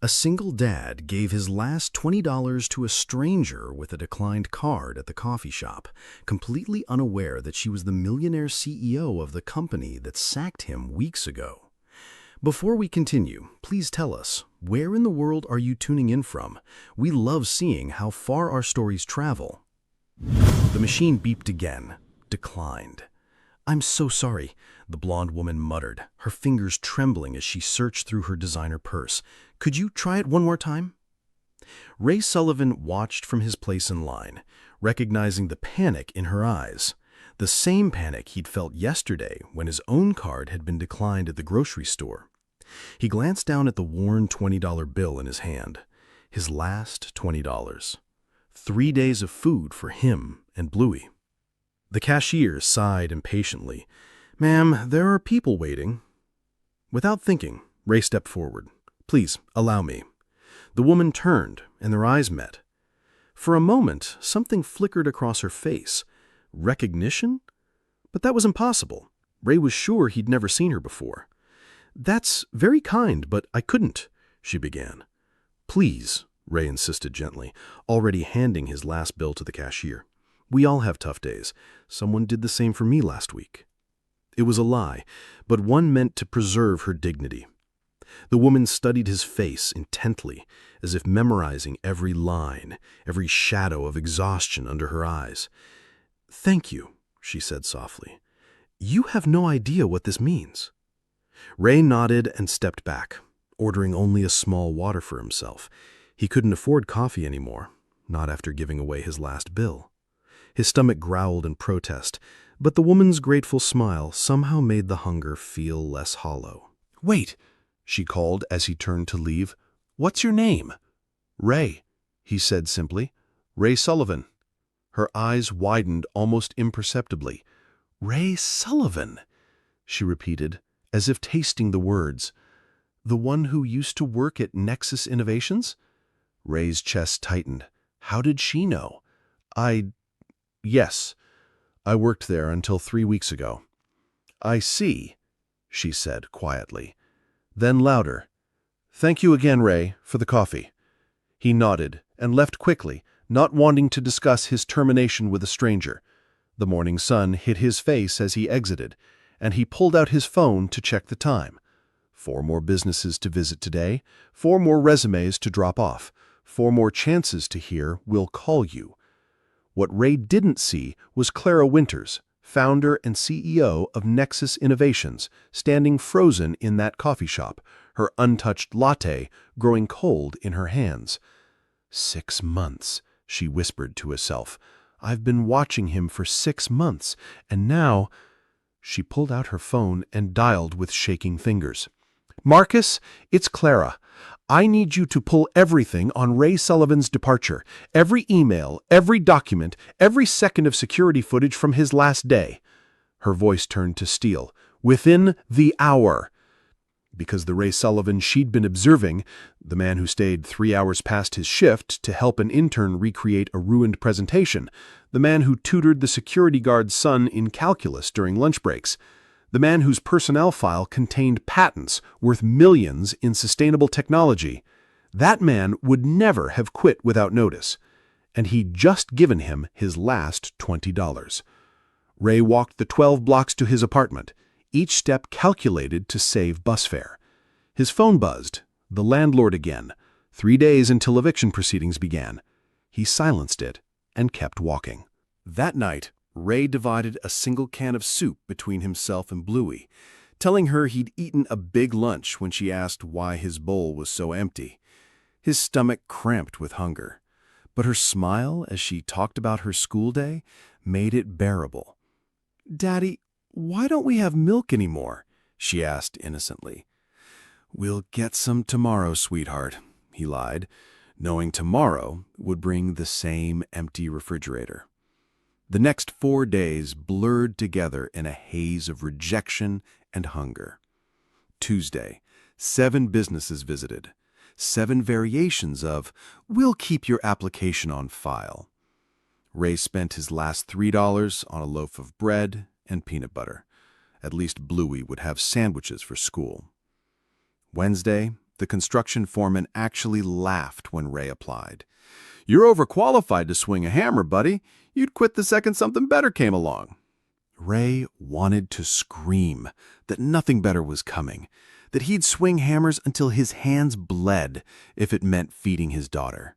A single dad gave his last $20 to a stranger with a declined card at the coffee shop, completely unaware that she was the millionaire CEO of the company that sacked him weeks ago. Before we continue, please tell us, where in the world are you tuning in from? We love seeing how far our stories travel. The machine beeped again. Declined. "I'm so sorry," the blonde woman muttered, her fingers trembling as she searched through her designer purse. "Could you try it one more time?" Ray Sullivan watched from his place in line, recognizing the panic in her eyes. The same panic he'd felt yesterday when his own card had been declined at the grocery store. He glanced down at the worn $20 bill in his hand. His last $20. 3 days of food for him and Bluey. The cashier sighed impatiently. "Ma'am, there are people waiting." Without thinking, Ray stepped forward. "Please, allow me." The woman turned, and their eyes met. For a moment, something flickered across her face. Recognition? But that was impossible. Ray was sure he'd never seen her before. "That's very kind, but I couldn't," she began. "Please," Ray insisted gently, already handing his last bill to the cashier. "We all have tough days. Someone did the same for me last week." It was a lie, but one meant to preserve her dignity. The woman studied his face intently, as if memorizing every line, every shadow of exhaustion under her eyes. "Thank you," she said softly. "You have no idea what this means." Ray nodded and stepped back, ordering only a small water for himself. He couldn't afford coffee anymore, not after giving away his last bill. His stomach growled in protest, but the woman's grateful smile somehow made the hunger feel less hollow. "Wait," she called as he turned to leave. "What's your name?" "Ray," he said simply. "Ray Sullivan." Her eyes widened almost imperceptibly. "Ray Sullivan," she repeated, as if tasting the words. "The one who used to work at Nexus Innovations?" Ray's chest tightened. How did she know? Yes, I worked there until 3 weeks ago." "I see," she said quietly. Then louder, "Thank you again, Ray, for the coffee." He nodded and left quickly, not wanting to discuss his termination with a stranger. The morning sun hit his face as he exited, and he pulled out his phone to check the time. 4 more businesses to visit today, 4 more resumes to drop off, 4 more chances to hear "We'll call you." What Ray didn't see was Clara Winters, founder and CEO of Nexus Innovations, standing frozen in that coffee shop, her untouched latte growing cold in her hands. 6 months, she whispered to herself. "I've been watching him for 6 months, and now—" She pulled out her phone and dialed with shaking fingers. "Marcus, it's Clara. I need you to pull everything on Ray Sullivan's departure. Every email, every document, every second of security footage from his last day." Her voice turned to steel. "Within the hour." Because the Ray Sullivan she'd been observing, the man who stayed 3 hours past his shift to help an intern recreate a ruined presentation, the man who tutored the security guard's son in calculus during lunch breaks, the man whose personnel file contained patents worth millions in sustainable technology, that man would never have quit without notice. And he'd just given him his last $20. Ray walked the 12 blocks to his apartment, each step calculated to save bus fare. His phone buzzed, the landlord again, 3 days until eviction proceedings began. He silenced it and kept walking. That night, Ray divided a single can of soup between himself and Bluey, telling her he'd eaten a big lunch when she asked why his bowl was so empty. His stomach cramped with hunger, but her smile as she talked about her school day made it bearable. "Daddy, why don't we have milk anymore?" she asked innocently. "We'll get some tomorrow, sweetheart," he lied, knowing tomorrow would bring the same empty refrigerator. The next 4 days blurred together in a haze of rejection and hunger. Tuesday, 7 businesses visited. 7 variations of, "We'll keep your application on file." Ray spent his last $3 on a loaf of bread and peanut butter. At least Bluey would have sandwiches for school. Wednesday, the construction foreman actually laughed when Ray applied. "You're overqualified to swing a hammer, buddy. You'd quit the second something better came along." Ray wanted to scream that nothing better was coming, that he'd swing hammers until his hands bled if it meant feeding his daughter.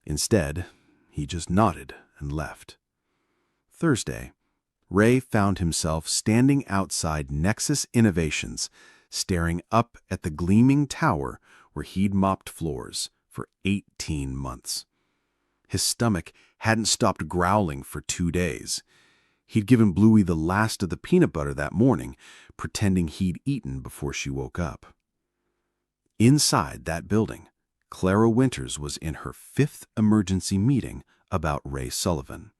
Instead, he just nodded and left. Thursday, Ray found himself standing outside Nexus Innovations, staring up at the gleaming tower where he'd mopped floors for 18 months. His stomach hadn't stopped growling for 2 days. He'd given Bluey the last of the peanut butter that morning, pretending he'd eaten before she woke up. Inside that building, Clara Winters was in her 5th emergency meeting about Ray Sullivan.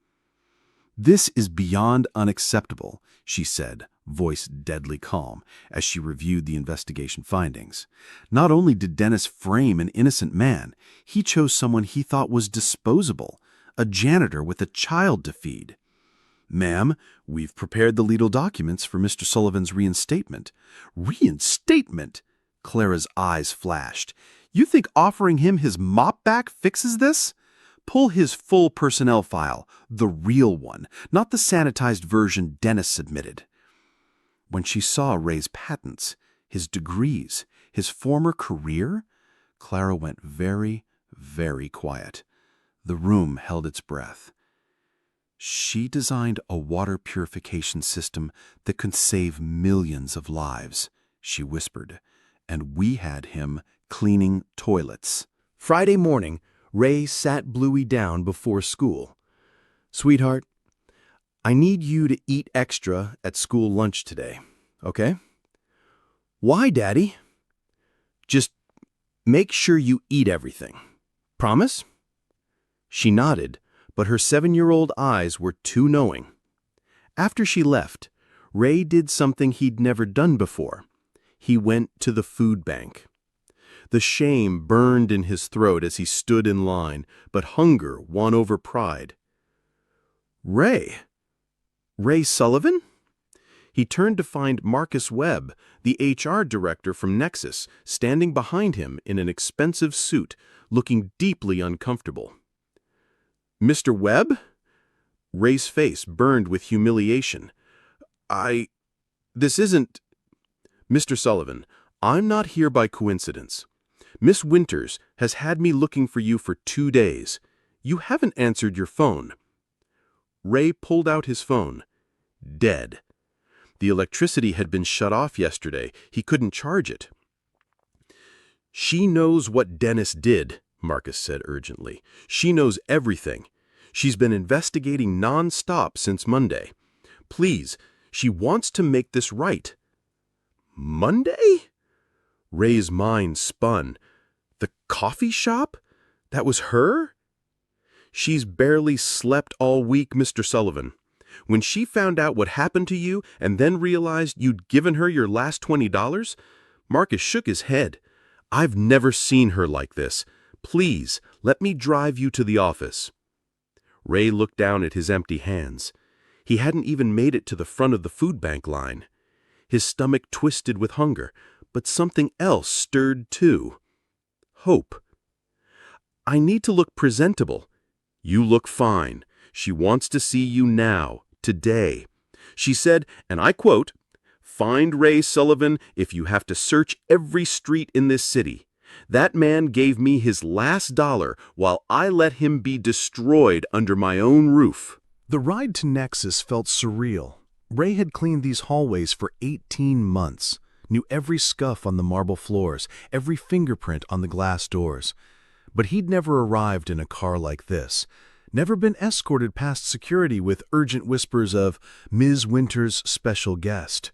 "This is beyond unacceptable," she said, voice deadly calm, as she reviewed the investigation findings. "Not only did Dennis frame an innocent man, he chose someone he thought was disposable, a janitor with a child to feed. Ma'am, we've prepared the legal documents for Mr. Sullivan's reinstatement." "Reinstatement?" Clara's eyes flashed. "You think offering him his mop back fixes this? Pull his full personnel file, the real one, not the sanitized version Dennis submitted." When she saw Ray's patents, his degrees, his former career, Clara went very, very quiet. The room held its breath. "She designed a water purification system that could save millions of lives," she whispered, "and we had him cleaning toilets." Friday morning, Ray sat Bluey down before school. "Sweetheart, I need you to eat extra at school lunch today, okay?" "Why, Daddy?" "Just make sure you eat everything. Promise?" She nodded, but her 7-year-old eyes were too knowing. After she left, Ray did something he'd never done before. He went to the food bank. The shame burned in his throat as he stood in line, but hunger won over pride. "Ray Sullivan?" He turned to find Marcus Webb, the HR director from Nexus, standing behind him in an expensive suit, looking deeply uncomfortable. "Mr. Webb?" Ray's face burned with humiliation. This isn't... "Mr. Sullivan, I'm not here by coincidence. Miss Winters has had me looking for you for 2 days. You haven't answered your phone." Ray pulled out his phone. Dead. The electricity had been shut off yesterday. He couldn't charge it. "She knows what Dennis did," Marcus said urgently. "She knows everything. She's been investigating non-stop since Monday. Please, she wants to make this right." "Monday?" Ray's mind spun. The coffee shop? That was her? "She's barely slept all week, Mr. Sullivan. When she found out what happened to you and then realized you'd given her your last $20, Marcus shook his head. "I've never seen her like this. Please, let me drive you to the office." Ray looked down at his empty hands. He hadn't even made it to the front of the food bank line. His stomach twisted with hunger, but something else stirred too. Hope. "I need to look presentable." "You look fine. She wants to see you now, today. She said, and I quote, 'Find Ray Sullivan if you have to search every street in this city. That man gave me his last dollar while I let him be destroyed under my own roof.'" The ride to Nexus felt surreal. Ray had cleaned these hallways for 18 months, knew every scuff on the marble floors, every fingerprint on the glass doors. But he'd never arrived in a car like this, never been escorted past security with urgent whispers of Ms. Winters' special guest.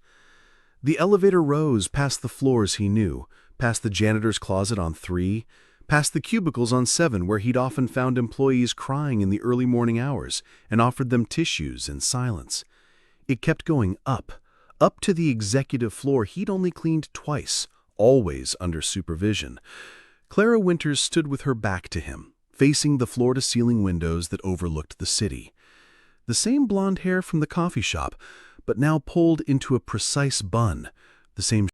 The elevator rose past the floors he knew, past the janitor's closet on 3, past the cubicles on 7 where he'd often found employees crying in the early morning hours and offered them tissues in silence. It kept going up to the executive floor he'd only cleaned twice, always under supervision. Clara Winters stood with her back to him, facing the floor-to-ceiling windows that overlooked the city. The same blonde hair from the coffee shop, but now pulled into a precise bun, the same